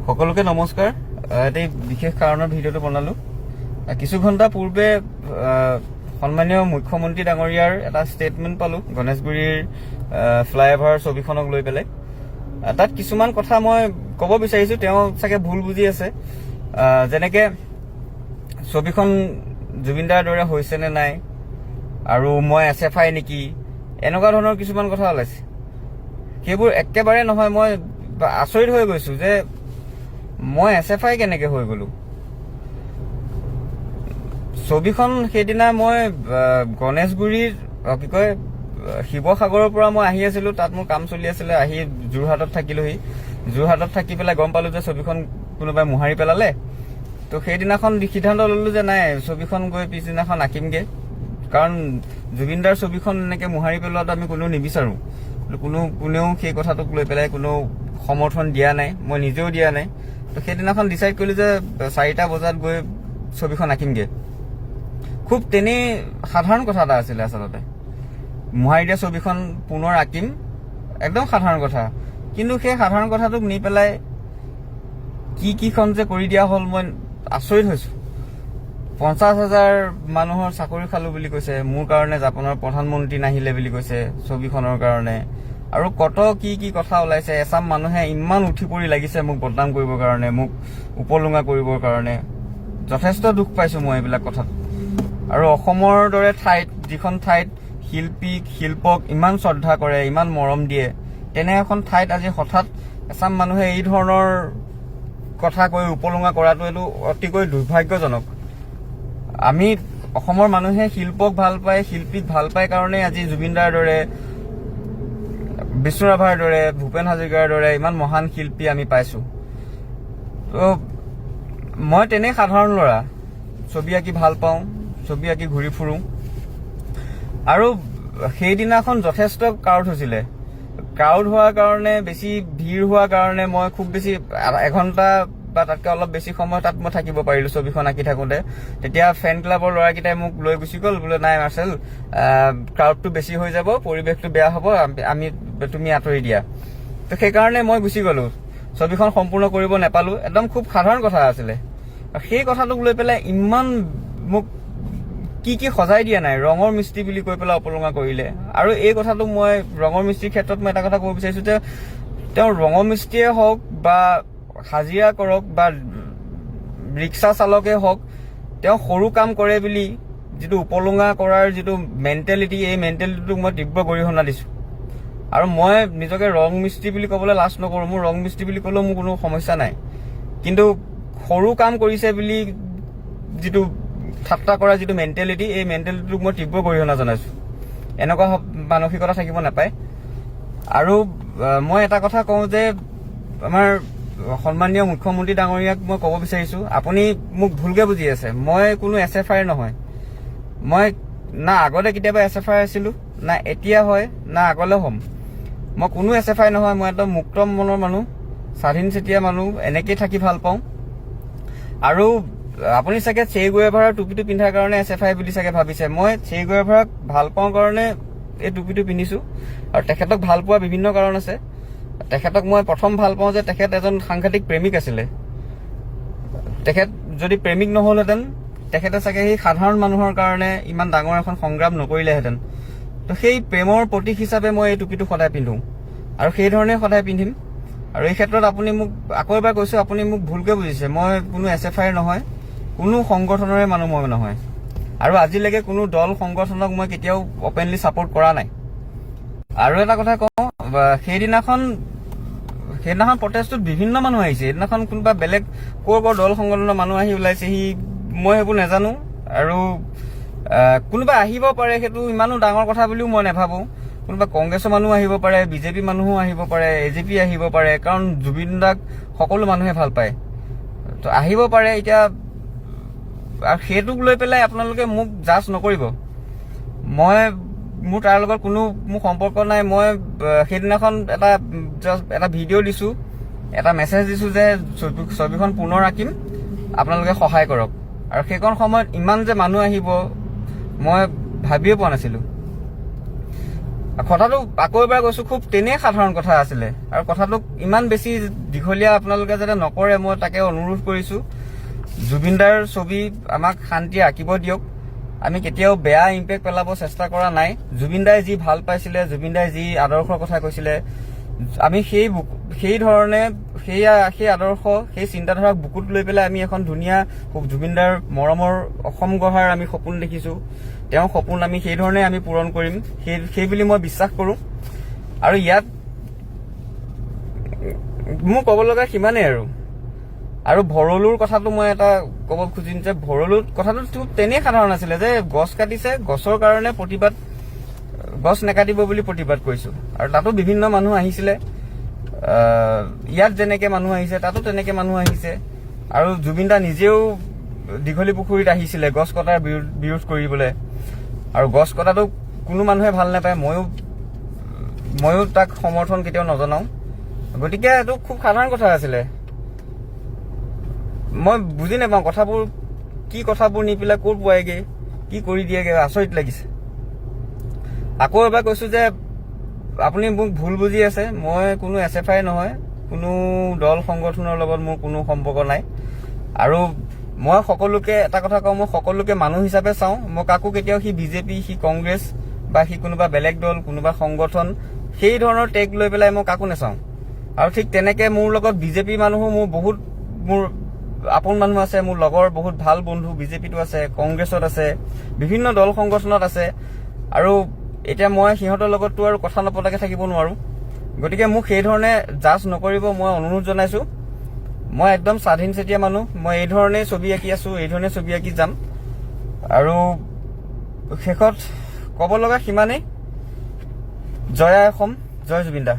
সকলোকে নমস্কাৰ। এই বিশেষ কাৰণৰ ভিডিঅ'টো বনালো। কিছু ঘণ্টা পূৰ্বে সন্মানীয় মুখ্যমন্ত্ৰী ডাঙৰীয়াৰ এটা ষ্টেটমেণ্ট পালো গণেশগুৰিৰ ফ্লাইঅভাৰ ছবিখনক লৈ পেলাই। তাত কিছুমান কথা মই ক'ব বিচাৰিছো, তেওঁ চাগে ভুল বুজি আছে। যেনেকে ছবিখন জুবিনদাৰ দৰে হৈছে নে নাই, আৰু মই SFI নেকি, এনেকুৱা ধৰণৰ কিছুমান কথা ওলাইছে। সেইবোৰ একেবাৰে নহয়। মই আচৰিত হৈ গৈছো যে মই SFI কেনেকে হৈ গলো। ছবিখন সেইদিনা মই গণেশগুৰিৰ কি কয় শিৱসাগৰৰ পৰা মই আহি আছিলো, তাত মোৰ কাম চলি আছিলে। আহি যোৰহাটত থাকিলোহি। যোৰহাটত থাকি পেলাই গম পালো যে ছবিখন কোনোবাই মোহাৰি পেলালে। তো সেইদিনাখন সিদ্ধান্ত ললো যে নাই, ছবিখন গৈ পিছদিনাখন আঁকিমগে, কাৰণ জুবিনদাৰ ছবিখন এনেকে মোহাৰি পেলোৱাটো আমি কোনেও নিবিচাৰো। কোনেও সেই কথাটোক লৈ পেলাই কোনো সমৰ্থন দিয়া নাই, মই নিজেও দিয়া নাই। তো সেইদিনাখন ডিচাইড কৰিলো যে 4টা বজাত গৈ ছবিখন আঁকিমগে। খুব তেনেই সাধাৰণ কথা এটা আছিলে আচলতে। মোহাৰি দিয়া ছবিখন পুনৰ আঁকিম, একদম সাধাৰণ কথা। কিন্তু সেই সাধাৰণ কথাটোক নি পেলাই কিখন যে কৰি দিয়া হ'ল, মই আচৰিত হৈছো। 50,000 মানুহৰ চাকৰি খালো বুলি কৈছে, মোৰ কাৰণে জাপানৰ প্ৰধানমন্ত্ৰী নাহিলে বুলি কৈছে ছবিখনৰ কাৰণে, আৰু কত কি কথা ওলাইছে। এচাম মানুহে ইমান উঠি পৰি লাগিছে মোক বদনাম কৰিবৰ কাৰণে, মোক উপলুঙা কৰিবৰ কাৰণে। যথেষ্ট দুখ পাইছো মই এইবিলাক কথাত। আৰু অসমৰ দৰে ঠাইত, যিখন ঠাইত শিল্পক ইমান শ্ৰদ্ধা কৰে, ইমান মৰম দিয়ে, তেনে এখন ঠাইত আজি হঠাৎ এচাম মানুহে এই ধৰণৰ কথা কৈ উপলুঙা কৰাটো এইটো অতিকৈ দুৰ্ভাগ্যজনক। আমি অসমৰ মানুহে শিল্পক ভাল পায়, শিল্পীক ভাল পায় কাৰণে আজি জুবিনদাৰ দৰে, বিষ্ণু ৰাভাৰ দৰে, ভূপেন হাজৰিকাৰ দৰে ইমান মহান শিল্পী আমি পাইছো। তো মই তেনেই সাধাৰণ ল'ৰা, ছবি আঁকি ভাল পাওঁ, ছবি আঁকি ঘূৰি ফুৰো। আৰু সেইদিনাখন যথেষ্ট ক্ৰাউড হৈছিলে। ক্ৰাউড হোৱাৰ কাৰণে, বেছি ভিৰ হোৱাৰ কাৰণে মই খুব বেছি 1 ঘণ্টা বা তাতকে অলপ বেছি সময় তাত মই থাকিব পাৰিলো ছবিখন আঁকি থাকোতে। তেতিয়া ফেন ক্লাবৰ ল'ৰাকেইটাই মোক লৈ গুচি গ'ল, বোলে নাই মাৰ্চেল, ক্ৰাউডটো বেছি হৈ যাব, পৰিৱেশটো বেয়া হ'ব, তুমি আঁতৰি দিয়া। তো সেইকাৰণে মই গুচি গ'লো, ছবিখন সম্পূৰ্ণ কৰিব নাপালো। একদম খুব সাধাৰণ কথা আছিলে। সেই কথাটোক লৈ পেলাই ইমান মোক কি সজাই দিয়া নাই, ৰঙৰ মিস্ত্ৰী বুলি কৈ পেলাই অপলুঙা কৰিলে। আৰু এই কথাটো মই ৰঙৰ মিস্ত্ৰীৰ ক্ষেত্ৰত মই এটা কথা ক'ব বিচাৰিছো যে তেওঁ ৰঙৰ মিস্ত্ৰীয়ে হওক বা হাজিৰা কৰক বা ৰিক্সা চালকে হওক, তেওঁ সৰু কাম কৰে বুলি যিটো উপলুঙা কৰাৰ যিটো মেণ্টেলিটি, এই মেণ্টেলিটিটোক মই তীব্ৰ গৰিহণা দিছো। আৰু মই নিজকে ৰং মিস্ত্ৰী বুলি ক'বলৈ লাজ নকৰো। মোৰ ৰং মিস্ত্ৰী বুলি ক'লেও মোৰ কোনো সমস্যা নাই। কিন্তু সৰু কাম কৰিছে বুলি যিটো ঠাট্টা কৰা যিটো মেণ্টেলিটি, এই মেণ্টেলিটিটোক মই তীব্ৰ গৰিহণা জনাইছো। এনেকুৱা মানসিকতা থাকিব নাপায়। আৰু মই এটা কথা কওঁ যে আমাৰ সন্মানীয় মুখ্যমন্ত্ৰী ডাঙৰীয়াক মই ক'ব বিচাৰিছো, আপুনি মোক ভুলকে বুজি আছে। মই কোনো SFI নহয়। মই না আগতে কেতিয়াবা SFI আছিলো, না এতিয়া হয়, না আগলৈ হ'ম। মই কোনো SFI নহয়। মই একদম মুক্ত মনৰ মানুহ, স্বাধীন চেতিয়া মানুহ, এনেকেই থাকি ভাল পাওঁ। আৰু আপুনি চাগে চে গুয়েভাৰাৰ টুপিটো পিন্ধাৰ কাৰণে SFI বুলি চাগে ভাবিছে। মই চে গুয়েভাৰাক ভাল পাওঁ কাৰণে এই টুপিটো পিন্ধিছো। আৰু তেখেতক ভাল পোৱা বিভিন্ন কাৰণ আছে। তেখেতক মই প্ৰথম ভাল পাওঁ যে তেখেত এজন সাংঘাতিক প্ৰেমিক আছিলে। তেখেত যদি প্ৰেমিক নহলহেঁতেন, তেখেতে চাগে সেই সাধাৰণ মানুহৰ কাৰণে ইমান ডাঙৰ এখন সংগ্ৰাম নকৰিলেহেঁতেন। তো সেই প্ৰেমৰ প্ৰতীক হিচাপে মই এই টুপিটো সদায় পিন্ধো, আৰু সেই ধৰণে সদায় পিন্ধিম। আৰু এই ক্ষেত্ৰত আপুনি মোক আকৌ এবাৰ কৈছো, আপুনি মোক ভুলকে বুজিছে। মই কোনো SFI নহয়, কোনো সংগঠনৰে মানুহ মই নহয়। আৰু আজিলৈকে কোনো দল সংগঠনক মই কেতিয়াও অপেনলি ছাপোৰ্ট কৰা নাই। আৰু এটা কথা কওঁ, সেইদিনাখন প্ৰটেষ্টত বিভিন্ন মানুহ আহিছে। সেইদিনাখন কোনোবা বেলেগ ক'ৰ দল সংগঠনৰ মানুহ আহি ওলাইছেহি, মই সেইবোৰ নাজানো। আৰু কোনোবা আহিব পাৰে, সেইটো ইমানো ডাঙৰ কথা বুলিও মই নাভাবো। কোনোবা কংগ্ৰেছৰ মানুহ আহিব পাৰে, বিজেপি মানুহো আহিব পাৰে, AJP আহিব পাৰে, কাৰণ জুবিন দাক সকলো মানুহে ভাল পায়। তো আহিব পাৰে। এতিয়া আৰু সেইটোক লৈ পেলাই আপোনালোকে মোক জাজ নকৰিব। মোৰ তাৰ লগত কোনো সম্পৰ্ক নাই। মই সেইদিনাখন এটা ভিডিঅ' দিছো, এটা মেছেজ দিছো যে ছবিখন পুনৰ আঁকিম, আপোনালোকে সহায় কৰক। আৰু সেইখন সময়ত ইমান যে মানুহ আহিব মই ভাবিয়ে পোৱা নাছিলো। কথাটো আকৌ এবাৰ কৈছো, খুব তেনেই সাধাৰণ কথা আছিলে আৰু কথাটো ইমান বেছি দীঘলীয়া আপোনালোকে যাতে নকৰে মই তাকে অনুৰোধ কৰিছো। জুবিনদাৰ ছবি আমাক শান্তি আঁকিব দিয়ক। আমি কেতিয়াও বেয়া ইম্পেক্ট পেলাব চেষ্টা কৰা নাই। জুবিনদাই যি ভাল পাইছিলে, জুবিনদাই যি আদৰ্শৰ কথা কৈছিলে, আমি সেই ধৰণে সেই আদৰ্শ, সেই চিন্তাধাৰাক বুকুত লৈ পেলাই আমি এখন ধুনীয়া জুবিনদাৰ মৰমৰ অসম গঢ়াৰ আমি সপোন দেখিছো। তেওঁৰ সপোন আমি সেই ধৰণে আমি পূৰণ কৰিম, সেই বুলি মই বিশ্বাস কৰো। আৰু ইয়াত মোৰ ক'ব লগা সিমানেই আৰু ভৰলুৰ কথাটো মই এটা ক'ব খুজিম যে ভৰলুৰ কথাটো তেনেই সাধাৰণ আছিলে যে গছ কাটিছে, গছৰ কাৰণে প্ৰতিবাদ, গছ নেকাটিব বুলি প্ৰতিবাদ কৰিছো। আৰু তাতো বিভিন্ন মানুহ আহিছিলে, ইয়াত যেনেকে মানুহ আহিছে তাতো তেনেকে মানুহ আহিছে। আৰু জুবিনদা নিজেও দীঘলী পুখুৰীত আহিছিলে গছ কটাৰ বিৰোধ কৰিবলৈ। আৰু গছ কটাটো কোনো মানুহে ভাল নাপায়, ময়ো তাক সমৰ্থন কেতিয়াও নজনাও। গতিকে এইটো খুব সাধাৰণ কথা আছিলে। মই বুজি নাপাওঁ কথাবোৰ নি পেলাই ক'ত পোৱাইগে, কি কৰি দিয়েগে, আচৰিত লাগিছে। আকৌ এবাৰ কৈছো যে আপুনি মোক ভুল বুজি আছে। মই কোনো SFI নহয়, কোনো দল সংগঠনৰ লগত মোৰ কোনো সম্পৰ্ক নাই। আৰু মই সকলোকে এটা কথা কওঁ, মই সকলোকে মানুহ হিচাপে চাওঁ। মই কাকো কেতিয়াও সি বিজেপি, সি কংগ্ৰেছ বা সি কোনোবা বেলেগ দল, কোনোবা সংগঠন, সেই ধৰণৰ টেগ লৈ পেলাই মই কাকো নাচাওঁ। আৰু ঠিক তেনেকে মোৰ লগত বিজেপি মানুহো মোৰ আপোন মানুহ আছে, মোৰ লগৰ বহুত ভাল বন্ধু বিজেপিতো আছে, কংগ্ৰেছত আছে, বিভিন্ন দল সংগঠনত আছে। আৰু এতিয়া মই সিহঁতৰ লগততো আৰু কথা নপতাকে থাকিব নোৱাৰো। গতিকে মোক সেই ধৰণে জাজ নকৰিব মই অনুৰোধ জনাইছো। মই একদম স্বাধীন চেতিয়া মানুহ, মই এই ধৰণে ছবি আঁকি আছো, এই ধৰণে ছবি আঁকি যাম। আৰু শেষত ক'ব লগা সিমানেই। জয় আই অসম, জয় জুবিনদা।